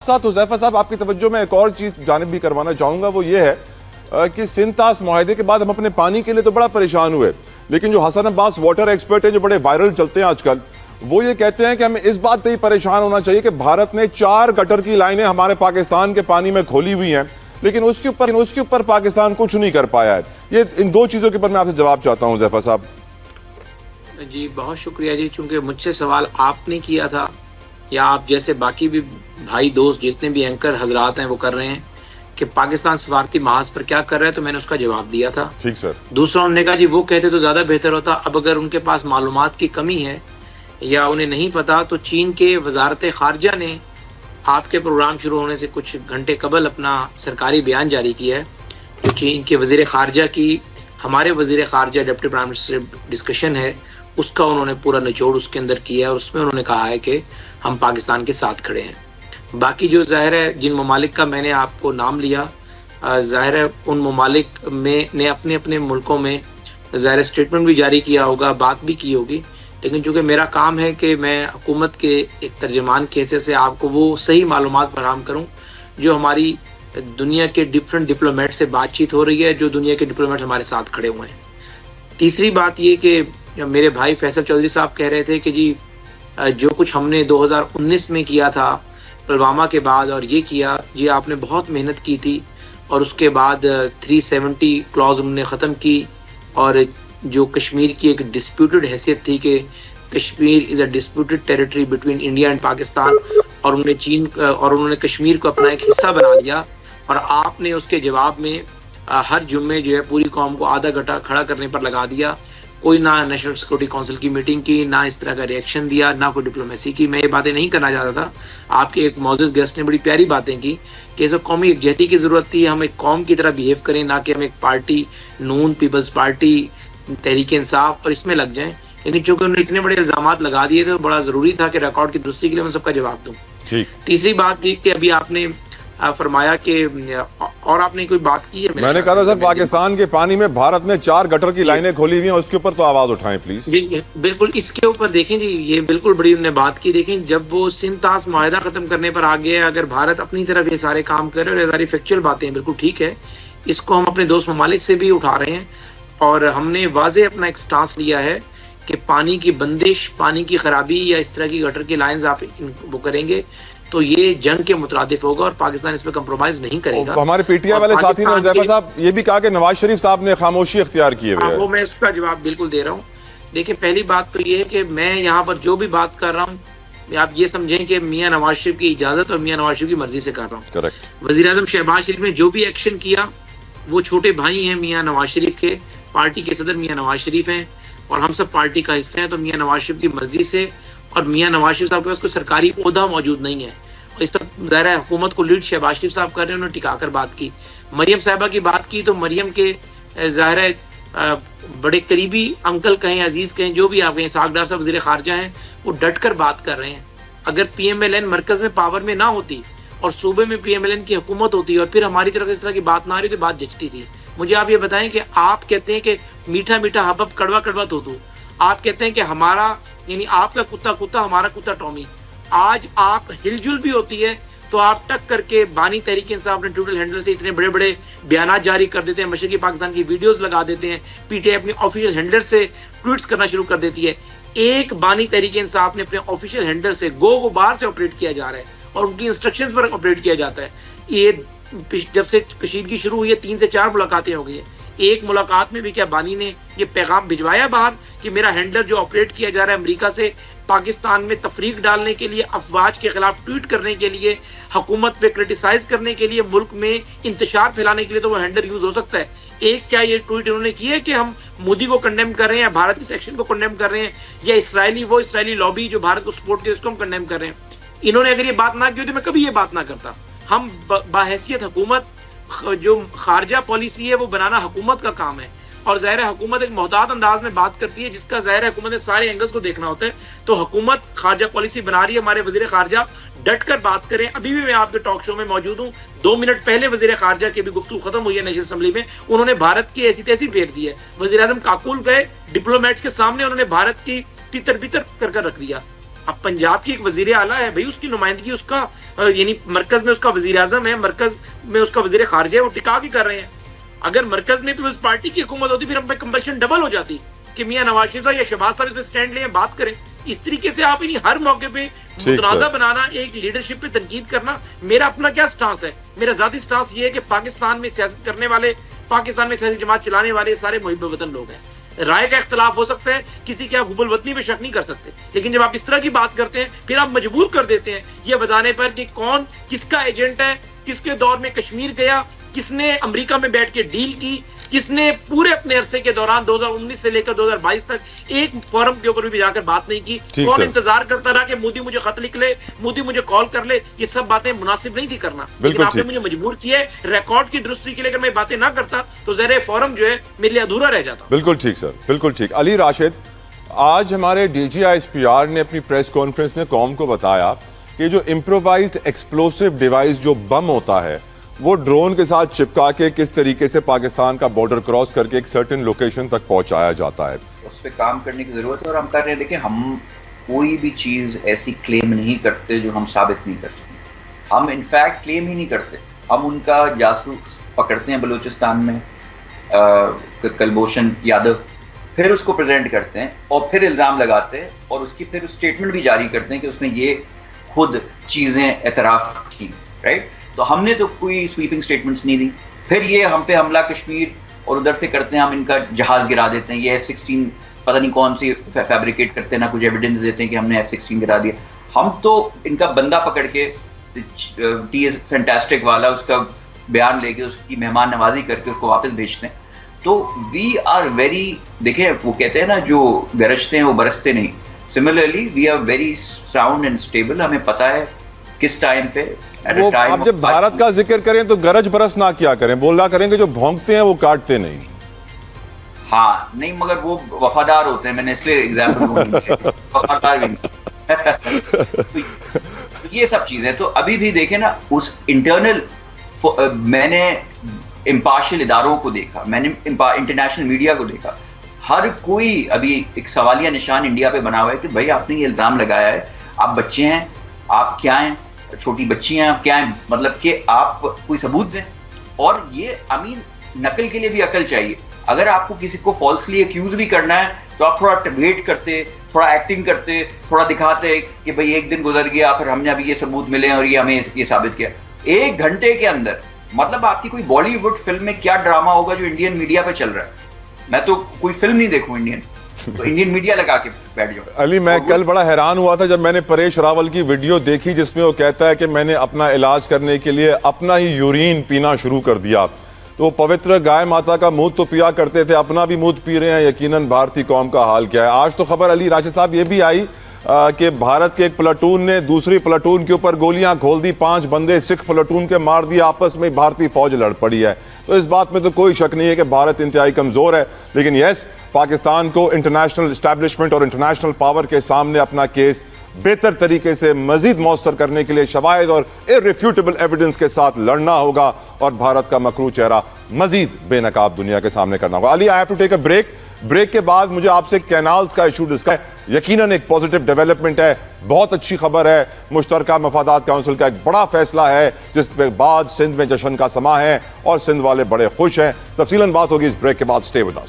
साथ हुज़ैफा साहब आपकी तवज्जो में एक और चीज जानिब भी करवाना चाहूंगा, वो ये है कि सिंध तास मुआहदे के बाद हम अपने पानी के लिए तो बड़ा परेशान हुए, लेकिन जो हसन अब्बास वाटर एक्सपर्ट हैं जो बड़े वायरल चलते हैं आजकल, वो ये कहते हैं कि हमें इस बात पे ही परेशान होना चाहिए कि भारत ने 4 गटर की लाइनें हमारे पाकिस्तान के पानी में खोली हुई हैं, लेकिन उसके ऊपर पाकिस्तान कुछ नहीं कर पाया है। ये इन दो चीजों के ऊपर मैं आपसे जवाब चाहता हूँ हुज़ैफा साहब। जी बहुत शुक्रिया जी, चूंकि मुझसे सवाल आपने किया था या आप जैसे बाकी भी भाई दोस्त जितने भी एंकर हजरात हैं वो कर रहे हैं कि पाकिस्तान सफारती महाज पर क्या कर रहा है, तो मैंने उसका जवाब दिया था। ठीक सर। दूसरा उन्होंने कहा जी वो कहते तो ज़्यादा बेहतर होता। अब अगर उनके पास मालूमात की कमी है या उन्हें नहीं पता, तो चीन के वजारत खारजा ने आपके प्रोग्राम शुरू होने से कुछ घंटे कबल अपना सरकारी बयान जारी किया है। जो चीन के वज़ीर खारजा की हमारे वज़ीर खारजा डिप्टी प्राइम मिनिस्टर डिस्कशन है, उसका उन्होंने पूरा निचोड़ उसके अंदर किया है और उसमें उन्होंने कहा है कि हम पाकिस्तान के साथ खड़े हैं। बाकी जो ज़ाहिर है जिन ममालिक का मैंने आपको नाम लिया, ज़ाहिर है उन ममालिक में ने अपने अपने मुल्कों में ज़ाहिर स्टेटमेंट भी जारी किया होगा, बात भी की होगी, लेकिन चूँकि मेरा काम है कि मैं हुकूमत के एक तर्जमान के हैसियत से आपको वो सही मालूमात फराहम करूँ जो हमारी दुनिया के डिफरेंट डिप्लोमेट से बातचीत हो रही है, जो दुनिया के डिप्लोमेट हमारे साथ खड़े हुए हैं। तीसरी बात ये कि मेरे भाई फैसल चौधरी साहब कह रहे थे कि जी जो कुछ हमने 2019 में किया था पुलवामा के बाद और ये किया, जी आपने बहुत मेहनत की थी और उसके बाद 370 क्लॉज उन्होंने ख़त्म की और जो कश्मीर की एक डिस्प्यूटेड हैसियत थी कि Kashmir is a disputed territory between India and Pakistan, और उन्होंने कश्मीर को अपना एक हिस्सा बना लिया और आपने उसके जवाब में हर जुम्मे जो है पूरी कौम को आधा घंटा खड़ा करने पर लगा दिया। कोई ना नेशनल सिक्योरिटी काउंसिल की मीटिंग की, ना इस तरह का रिएक्शन दिया, ना कोई डिप्लोमेसी की। मैं ये बातें नहीं करना चाहता था। आपके एक मौजूद गेस्ट ने बड़ी प्यारी बातें की कि इस कौमी एकजहती की ज़रूरत थी, हम एक कौम की तरह बिहेव करें, ना कि हम एक पार्टी नून पीपल्स पार्टी तहरीक इंसाफ और इसमें लग जाएं। लेकिन चूंकि उन्होंने इतने बड़े इल्जामात लगा दिए थे तो बड़ा ज़रूरी था कि रिकॉर्ड की दुरुस्ती के लिए मैं सबका जवाब दूँ। तीसरी बात थी कि अभी आपने फरमाया कि और आपने कोई बात की है, मैंने कहा था सर पाकिस्तान के पानी में भारत ने 4 गटर की लाइनें खोली हुई हैं, उसके ऊपर तो आवाज उठाएं प्लीज। बिल्कुल इसके ऊपर देखें जी, ये बिल्कुल बड़ी उन्होंने बात की। देखें जब वो सिंध तास मुआहदा खत्म करने पर आ गया, अगर भारत अपनी तरफ ये सारे काम करे और ये सारी फैक्चुअल बातें बिल्कुल ठीक है, इसको हम अपने दोस्त ममालिक से भी उठा रहे हैं और हमने वाजे अपना एक स्टांस लिया है कि पानी की बंदिश, पानी की खराबी या इस तरह की गटर की लाइंस आप वो करेंगे तो ये जंग के मुतरादिफ होगा और पाकिस्तान इसमें कंप्रोमाइज नहीं करेगा। हमारे पीटीआई वाले साथी ने हुज़ैफा साहब ये भी कहा कि नवाज शरीफ साहब ने खामोशी इख्तियार की है। वो मैं इसका जवाब बिल्कुल दे रहा हूँ। देखिए पहली बात तो ये है कि मैं यहाँ पर जो भी बात कर रहा हूँ आप ये समझें कि मियाँ नवाज शरीफ की इजाजत और मियाँ नवाज शरीफ की मर्जी से कर रहा हूँ। करेक्ट। वज़ीर आज़म शहबाज शरीफ ने जो भी एक्शन किया वो छोटे भाई हैं मियाँ नवाज शरीफ के, पार्टी के सदर मियाँ नवाज शरीफ हैं और हम सब पार्टी का हिस्सा हैं, तो मियाँ नवाज शरीफ की मर्जी से और मियाँ नवाज शरीफ साहब के पास कोई सरकारी ओहदा मौजूद नहीं है। इस तरह ज़ाहिर है हुकूमत को लीड शहबाज शरीफ साहब कर रहे हैं, उन्होंने टिकाकर बात की। मरियम साहिबा की बात की तो मरियम के ज़ाहिर है बड़े करीबी अंकल कहें, अजीज कहें, जो भी आप कहें, सागडार साहब वज़ीर खारजा हैं, वो डट कर बात कर रहे हैं। अगर PMLN मरकज़ में पावर में ना होती और सूबे में PMLN की हुकूमत होती और फिर हमारी तरफ इस तरह की बात ना आ रही तो बात जचती थी। मुझे आप ये बताएं कि आप कहते हैं कि मीठा मीठा हबब कड़वा कड़वा तो आप कहते हैं कि हमारा यानी आपका कुत्ता कुत्ता हमारा कुत्ता टॉमी। आज आप हिलजुल भी होती है तो आप टक करके बानी तहरीक इंसाफ अपने ट्विटर हैंडल से इतने बड़े बड़े बयान जारी कर देते हैं, मशरकी पाकिस्तान की वीडियोस लगा देते हैं, PTI अपनी ऑफिशियल हैंडल से ट्वीट्स करना शुरू कर देती है। एक बानी तहरीक इंसाफ ने अपने ऑफिशियल हैंडल से गो बाहर से ऑपरेट किया जा रहा है और उनकी इंस्ट्रक्शंस पर ऑपरेट किया जाता है। ये जब से कशीदगी शुरू हुई है 3 से 4 मुलाकातें हो गई है। एक मुलाकात में भी क्या बानी ने ये पैगाम भिजवाया बाहर कि मेरा हैंडलर जो ऑपरेट किया जा रहा है अमेरिका से पाकिस्तान में तफरीक डालने के लिए, अफवाज के खिलाफ ट्वीट करने के लिए, हुकूमत पे क्रिटिसाइज करने के लिए, मुल्क में इंतशार फैलाने के लिए तो वो हैंडलर यूज हो सकता है। एक क्या ये ट्वीट इन्होंने किया है कि हम मोदी को कंडेम कर रहे हैं या भारत के सेक्शन को कंडेम कर रहे हैं या इसराइली लॉबी जो भारत को सपोर्ट करे उसको हम कंडेम कर रहे हैं। इन्होंने अगर ये बात ना की होती मैं कभी ये बात ना करता। हम बाहैसियत हुकूमत जो खारजा पॉलिसी है वो बनाना हुकूमत का काम है और ज़ाहिर है हुकूमत एक मोहतात अंदाज में बात करती है जिसका ज़ाहिर है हुकूमत ने सारे एंगल्स को देखना होता है। तो हुकूमत खारजा पॉलिसी बना रही है, हमारे वज़ीर खारजा डट कर बात करें। अभी भी मैं आपके टॉक शो में मौजूद हूँ, 2 मिनट पहले वज़ीर खारजा की भी गुफ्तगू खत्म हुई है नेशनल असेंबली में, उन्होंने भारत की ऐसी तैसी फेंक दी है। वज़ीर आज़म काकुल गए डिप्लोमेट्स के सामने, उन्होंने भारत की तितर बितर कर रख दिया। अब पंजाब की एक वजीर आला है भाई, उसकी नुमाइंदगी उसका यानी मरकज में उसका वजीर आजम है, मरकज में उसका वजीर खारजा है, वो टिका के कर रहे हैं। अगर मरकज में पीपल्स पार्टी की हुकूमत होती फिर हम पे कंपल्शन डबल हो जाती कि मियां नवाज शरीफ साहब या शहबाज साहब इस पे स्टैंड लें, बात करें। इस तरीके से आप हर मौके पे मुतनाज़ा बनाना, एक लीडरशिप पे तनकीद करना, मेरा अपना क्या स्टांस है, मेरा जाती स्टांस ये है कि पाकिस्तान में सियासत करने वाले, पाकिस्तान में सियासी जमात चलाने वाले सारे मुहिब वतन लोग हैं। राय का इख्तलाफ हो सकता है, किसी के आप हुबुल वतनी पे शक नहीं कर सकते, लेकिन जब आप इस तरह की बात करते हैं फिर आप मजबूर कर देते हैं ये बताने पर कि कौन किसका एजेंट है, किसके दौर में कश्मीर गया, किसने अमेरिका में बैठ के डील की, किसने पूरे अपने अरसे के दौरान 2019 से लेकर 2022 तक एक फोरम के ऊपर भी जाकर बात नहीं की, कौन इंतजार करता रहा कि मोदी मुझे खत लिख ले, मोदी मुझे कॉल कर ले। ये सब बातें मुनासिब नहीं थी करना, लेकिन आपने मुझे मजबूर किया है। रिकॉर्ड की दुरुस्ती के लिए अगर मैं बातें ना करता तो ज़रा फोरम जो है मेरे लिए अधूरा रह जाता। बिल्कुल ठीक सर, बिल्कुल ठीक। अली राशिद, आज हमारे DGISPR ने अपनी प्रेस कॉन्फ्रेंस में कौम को बताया कि जो इम्प्रोवाइज्ड एक्सप्लोसिव डिवाइस जो बम होता है वो ड्रोन के साथ चिपका के किस तरीके से पाकिस्तान का बॉर्डर क्रॉस करके एक सर्टेन लोकेशन तक पहुंचाया जाता है, उस पर काम करने की जरूरत है और हम कर रहे हैं। देखिए, हम कोई भी चीज़ ऐसी क्लेम नहीं करते जो हम साबित नहीं कर सकते। हम इनफैक्ट क्लेम ही नहीं करते, हम उनका जासूस पकड़ते हैं बलूचिस्तान में, कुलभूषण यादव, फिर उसको प्रेजेंट करते हैं और फिर इल्ज़ाम लगाते हैं और उसकी फिर स्टेटमेंट भी जारी करते हैं कि उसने ये खुद चीज़ें एतराफ़ की, राइट। तो हमने तो कोई स्वीपिंग स्टेटमेंट्स नहीं दी। फिर ये हम पे हमला कश्मीर और उधर से करते हैं, हम इनका जहाज़ गिरा देते हैं, ये F-16 पता नहीं कौन सी फैब्रिकेट करते हैं, ना कुछ एविडेंस देते हैं कि हमने F-16 गिरा दिया। हम तो इनका बंदा पकड़ के TS फैंटास्टिक वाला उसका बयान लेके उसकी मेहमान नवाजी करके उसको वापस भेजते हैं। तो वी आर वेरी, देखिए वो कहते हैं ना, जो गरजते हैं वो बरसते नहीं। Similarly we are very sound and stable. हमें पता है किस टाइम पे वो आप जब भारत का जिक्र करें तो गरज बरस ना क्या करें, बोला करेंगे जो भौंकते हैं वो काटते नहीं। हाँ नहीं, मगर वो वफादार होते हैं, मैंने इसलिए एग्जाम्पल वफादार भी नहीं। तो ये सब चीजें तो अभी भी देखे ना, उस इंटरनल मैंने इम्पार्शियल इदारों को देखा, मैंने इंटरनेशनल मीडिया को देखा, हर कोई अभी एक सवालिया निशान इंडिया पे बना हुआ है कि भाई आपने ये इल्जाम लगाया है, आप बच्चे हैं, आप क्या हैं, छोटी बच्ची हैं, आप क्या हैं, मतलब कि आप कोई सबूत दें। और ये नकल के लिए भी अकल चाहिए। अगर आपको किसी को फॉल्सली एक्यूज भी करना है तो आप थोड़ा वेट करते, थोड़ा एक्टिंग करते, थोड़ा दिखाते कि भाई एक दिन गुजर गया, फिर हमने अभी ये सबूत मिले और ये हमें ये साबित किया। 1 घंटे के अंदर, मतलब आपकी कोई बॉलीवुड फिल्म में क्या ड्रामा होगा जो इंडियन मीडिया पे चल रहा है। मैं तो कोई फिल्म नहीं देखूं इंडियन, तो इंडियन मीडिया लगा के बैठ जाओ। अली, मैं कल बड़ा हैरान हुआ था जब मैंने परेश रावल की वीडियो देखी जिसमें वो कहता है कि मैंने अपना इलाज करने के लिए अपना ही यूरिन पीना शुरू कर दिया। तो वो पवित्र गाय माता का मूत्र तो पिया करते थे, अपना भी मूत्र पी रहे हैं। यकीनन भारतीय कौम का हाल क्या है। आज तो खबर अली राशिद साहब ये भी आई कि भारत के एक प्लाटून ने दूसरी प्लाटून के ऊपर गोलियां खोल दी, 5 बंदे सिख प्लाटून के मार दिए, आपस में भारतीय फौज लड़ पड़ी है। तो इस बात में तो कोई शक नहीं है कि भारत इंतहाई कमजोर है, लेकिन यस, पाकिस्तान को इंटरनेशनल एस्टैब्लिशमेंट और इंटरनेशनल पावर के सामने अपना केस बेहतर तरीके से मजीद मौसर करने के लिए शवाहिद और इर्रिफ्यूटेबल एविडेंस के साथ लड़ना होगा और भारत का मकरू चेहरा मजीद बेनकाब दुनिया के सामने करना होगा। Ali, I have to take a break के बाद मुझे आपसे कैनाल्स का इशू डिस्कस, यकीनन एक पॉजिटिव डेवलपमेंट है, बहुत अच्छी खबर है। मुश्तरका मफादात काउंसिल का एक बड़ा फैसला है जिसके बाद सिंध में जश्न का समा है और सिंध वाले बड़े खुश हैं। तफसीलन बात होगी इस ब्रेक के बाद। Stay with us.